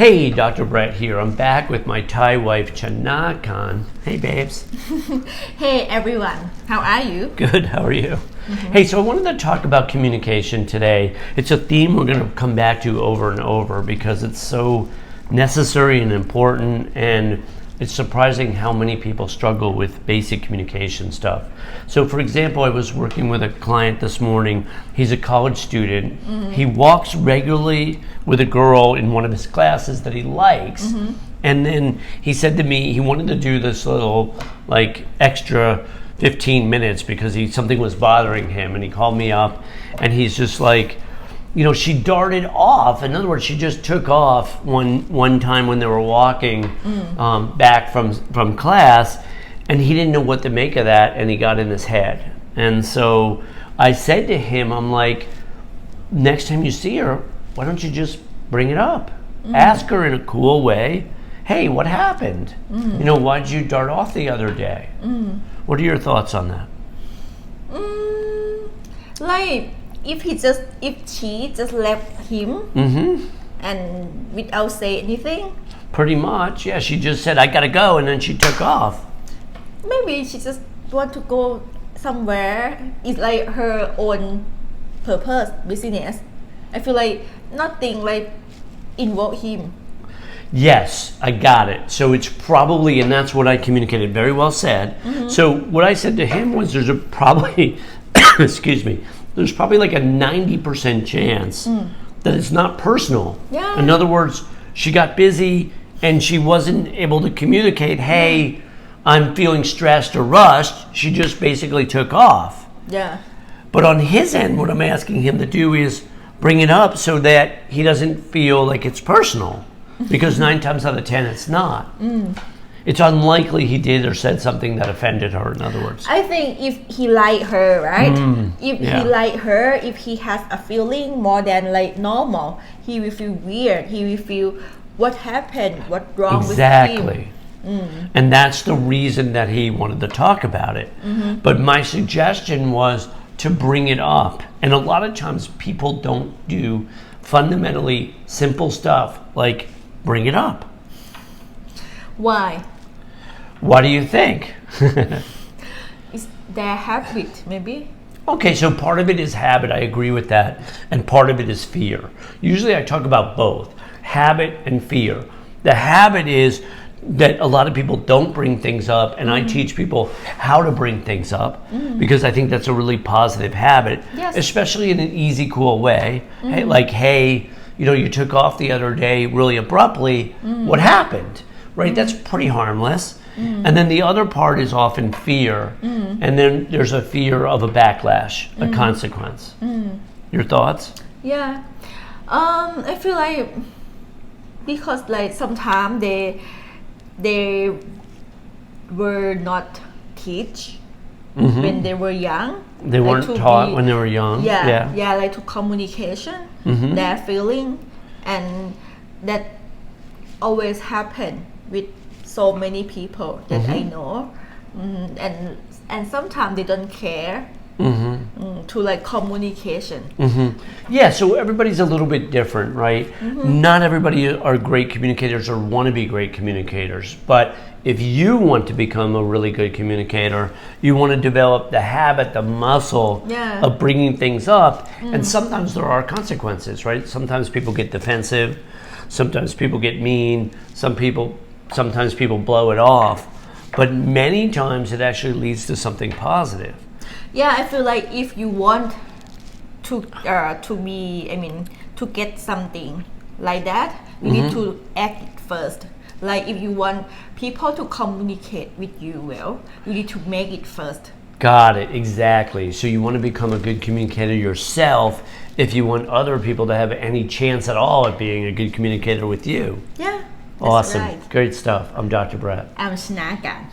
Hey, Dr. Brett here. I'm back with my Thai wife, Chana Khan. Hey, babes. Hey everyone, how are you? Good, how are you? Hey, so I wanted to talk about communication today. It's a theme we're going to come back to over and over because it's so necessary and important, and it's surprising how many people struggle with basic communication stuff. So, for example, I was working with a client this morning. He's a college student. He walks regularly with a girl in one of his classes that he likes. And then he said to me he wanted to do this little extra 15 minutes because something was bothering him, and he called me up and he's just like, you know, she darted off. In other words, she just took off one time when they were walking back from class, and he didn't know what to make of that, and he got in his head. And so I said to him, I'm like, next time you see her, why don't you just bring it up? Ask her in a cool way, hey, what happened? You know, why'd you dart off the other day? What are your thoughts on that? If she just left him and without say anything, Pretty much, yeah. She just said, I gotta go, and then she took off. maybe she just want to go somewhere. It's like her own purpose, business. I feel like nothing involve him. Yes, I got it. So it's probably, and that's what I communicated. Very well said. So what I said to him was there's probably, excuse me, there's probably like a 90% chance that it's not personal. Yeah. In other words, she got busy and she wasn't able to communicate, hey, I'm feeling stressed or rushed. She just basically took off. Yeah. But on his end, what I'm asking him to do is bring it up so that he doesn't feel like it's personal. Because 9 times out of 10, it's not. It's unlikely he did or said something that offended her, in other words. I think if he like her, right? If Yeah. he like her, if he has a feeling more than normal, he will feel weird. He will feel what happened, what's wrong with him. And that's the reason that he wanted to talk about it. But my suggestion was to bring it up. And a lot of times people don't do fundamentally simple stuff like bring it up. Why? What do you think? It's their habit, maybe. Okay, so part of it is habit. I agree with that. And part of it is fear. Usually I talk about both, habit and fear. The habit is that a lot of people don't bring things up, and I teach people how to bring things up because I think that's a really positive habit, Yes. especially in an easy, cool way. Hey, you know, you took off the other day really abruptly. What happened? Right? That's pretty harmless. And then the other part is often fear. And then there's a fear of a backlash, a consequence. Your thoughts? Yeah. I feel like because sometimes they were not teach when they were young. They weren't to taught when they were young. Yeah, to communication, their feeling, and that always happen with so many people that I know, and sometimes they don't care to communication. Yeah, so everybody's a little bit different, right? Not everybody are great communicators or want to be great communicators, but if you want to become a really good communicator, you want to develop the habit, the muscle of bringing things up, and sometimes there are consequences, right? Sometimes people get defensive, sometimes people get mean, sometimes people blow it off, but many times it actually leads to something positive. Yeah, I feel like if you want to get something like that, you need to act it first. Like if you want people to communicate with you well, you need to make it first. Got it, exactly. So you want to become a good communicator yourself if you want other people to have any chance at all at being a good communicator with you. Yeah, that's Awesome, right. great stuff. I'm Dr. Brett. I'm Shnagan.